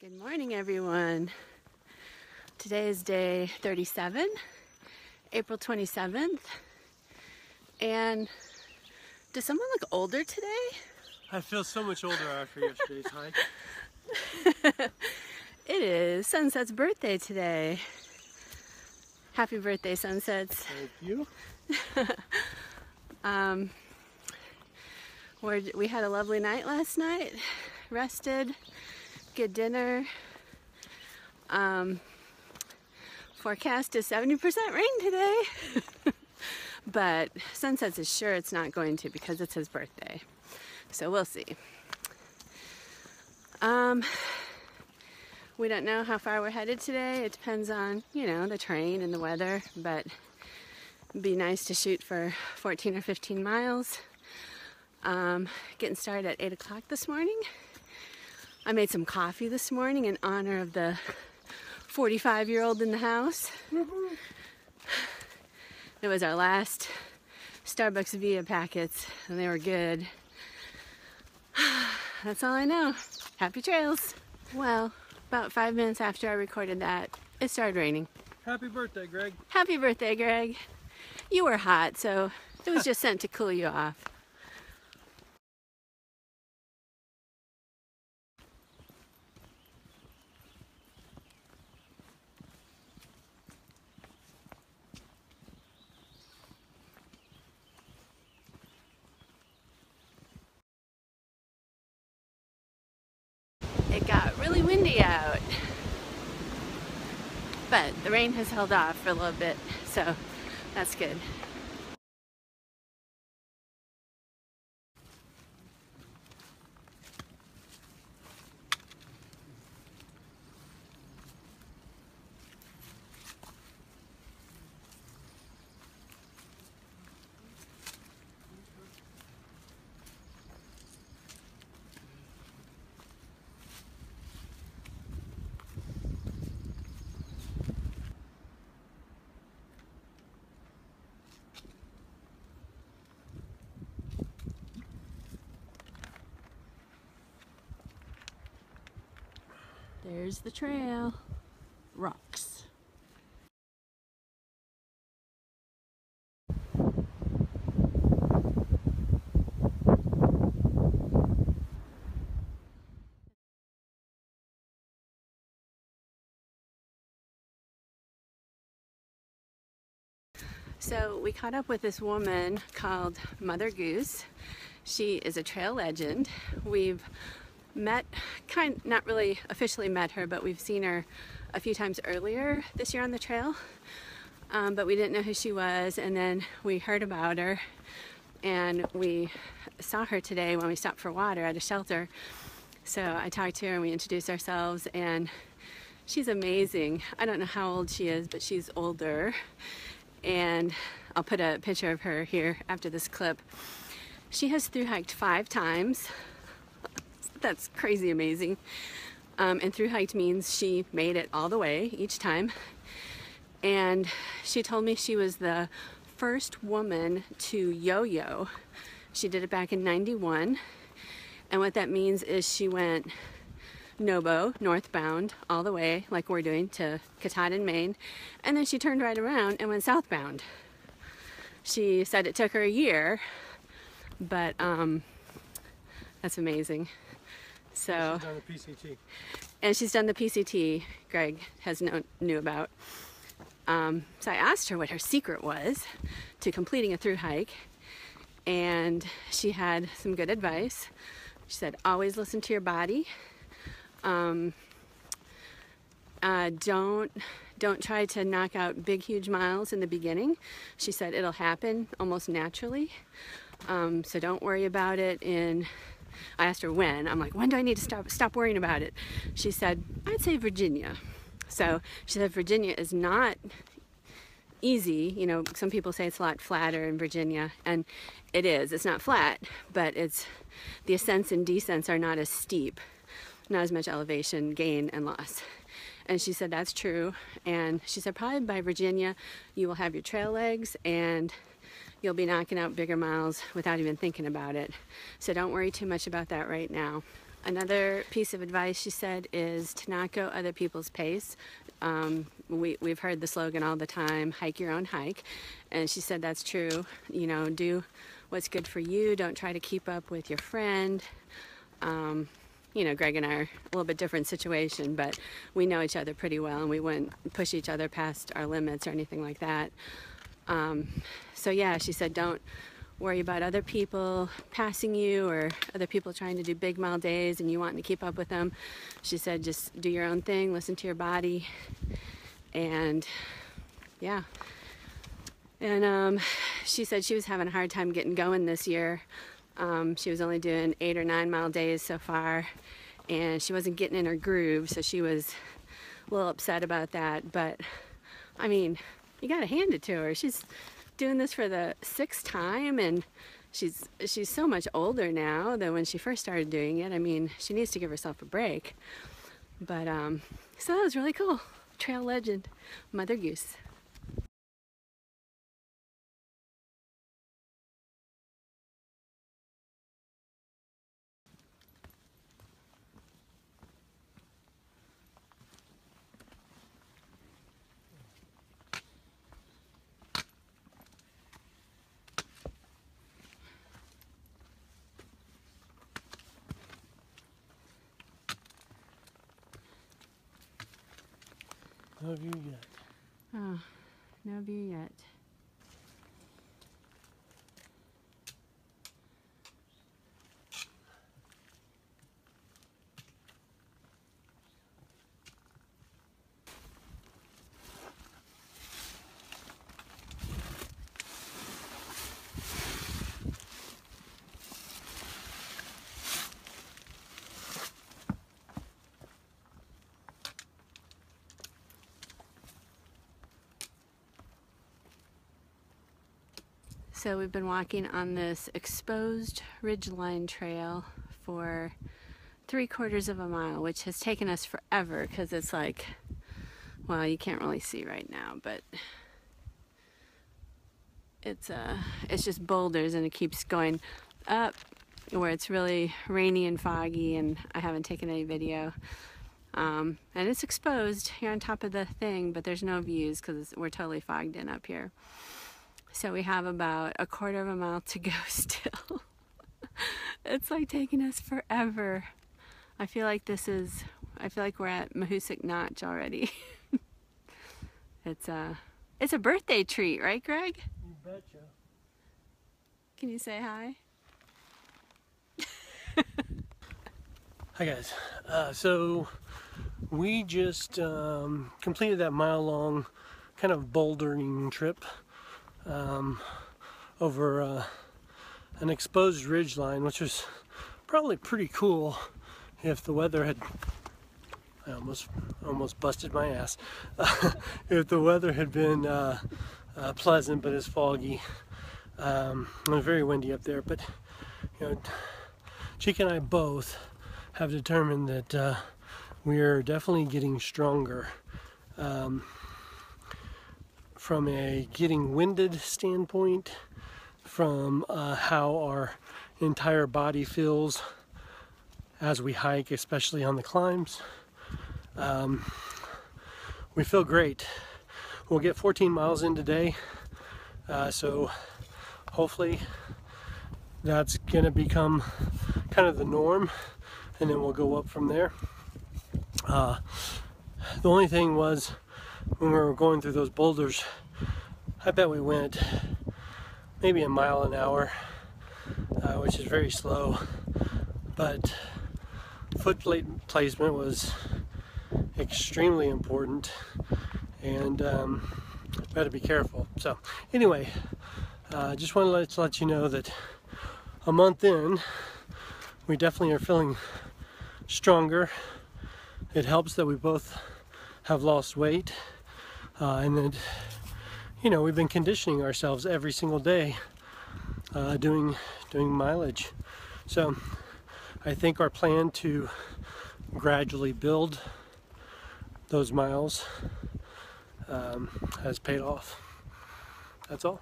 Good morning, everyone. Today is day 37, April 27th. And does someone look older today? I feel so much older after yesterday's hike. It is Sunset's birthday today. Happy birthday, Sunsets. Thank you. We had a lovely night last night. Rested, good dinner. Forecast is 70% rain today. But Sunsets is sure it's not going to because it's his birthday. So we'll see. We don't know how far we're headed today. It depends on, the terrain and the weather, but it'd be nice to shoot for 14 or 15 miles. Getting started at 8 o'clock this morning. I made some coffee this morning in honor of the 45-year-old in the house. It was our last Starbucks Via packets, and they were good. That's all I know. Happy trails. Well, about 5 minutes after I recorded that, it started raining. Happy birthday, Greg. Happy birthday, Greg. You were hot, so it was just sent to cool you off. It got really windy out, but the rain has held off for a little bit, so that's good. There's the trail. Rocks. So we caught up with this woman called Mother Goose. She is a trail legend. We've met, not really officially met her, but we've seen her a few times earlier this year on the trail. But we didn't know who she was, and then we heard about her, and we saw her today when we stopped for water at a shelter. So I talked to her and we introduced ourselves, and she's amazing. I don't know how old she is, but she's older. And I'll put a picture of her here after this clip. She has thru-hiked 5 times. That's crazy amazing. And thru-hiked means she made it all the way each time. And she told me she was the first woman to yo-yo. She did it back in '91. And what that means is she went Nobo, northbound, all the way, like we're doing, to Katahdin, Maine. And then she turned right around and went southbound. She said it took her a year, but that's amazing. So, She's done the PCT. And she's done the PCT, Greg knew about. So I asked her what her secret was to completing a thru hike, and she had some good advice. She said, always listen to your body. Don't try to knock out big, huge miles in the beginning. She said it'll happen almost naturally. So don't worry about it. I asked her when. I'm like, when do I need to stop worrying about it? She said, I'd say Virginia. So she said Virginia is not easy. Some people say it's a lot flatter in Virginia, and it is. It's not flat, but the ascents and descents are not as steep. Not as much elevation gain and loss. And she said that's true. And she said probably by Virginia you will have your trail legs and you'll be knocking out bigger miles without even thinking about it. So don't worry too much about that right now. Another piece of advice she said is to not go other people's pace. We've heard the slogan all the time, hike your own hike. And she said that's true. You know, do what's good for you. Don't try to keep up with your friend. You know, Greg and I are a little bit different situation, but we know each other pretty well and we wouldn't push each other past our limits or anything like that. So yeah, she said don't worry about other people passing you or other people trying to do big mile days and you wanting to keep up with them. She said just do your own thing, listen to your body, and yeah. And she said she was having a hard time getting going this year. She was only doing 8 or 9 mile days so far, and she wasn't getting in her groove, so she was a little upset about that. But I mean, you gotta hand it to her. She's doing this for the 6th time, and she's so much older now than when she first started doing it. I mean, she needs to give herself a break. But so that was really cool. Trail legend, Mother Goose. No view yet. Oh, no view yet. So we've been walking on this exposed ridgeline trail for 3/4 of a mile, which has taken us forever because it's like, well, you can't really see right now, but it's just boulders and it keeps going up where it's really rainy and foggy, and I haven't taken any video. And it's exposed here on top of the thing, but there's no views because we're totally fogged in up here. So we have about 1/4 of a mile to go still. It's like taking us forever. I feel like we're at Mahoosuc Notch already. It's a birthday treat, right, Greg? You betcha. Can you say hi? Hi guys. So we just completed that mile-long kind of bouldering trip over an exposed ridge line, which was probably pretty cool if the weather had, I almost busted my ass, if the weather had been pleasant, but it's foggy. It was very windy up there, but you know, Chica and I both have determined that we are definitely getting stronger. From a getting winded standpoint, from how our entire body feels as we hike, especially on the climbs. We feel great. We'll get 14 miles in today, so hopefully that's going to become kind of the norm, and then we'll go up from there. The only thing was, when we were going through those boulders, I bet we went maybe 1 mile an hour, which is very slow, but foot plate placement was extremely important, and we had to be careful. So anyway, just wanted to let you know that a month in, we definitely are feeling stronger. It helps that we both have lost weight, and then, you know, we've been conditioning ourselves every single day, doing mileage. So I think our plan to gradually build those miles has paid off. That's all.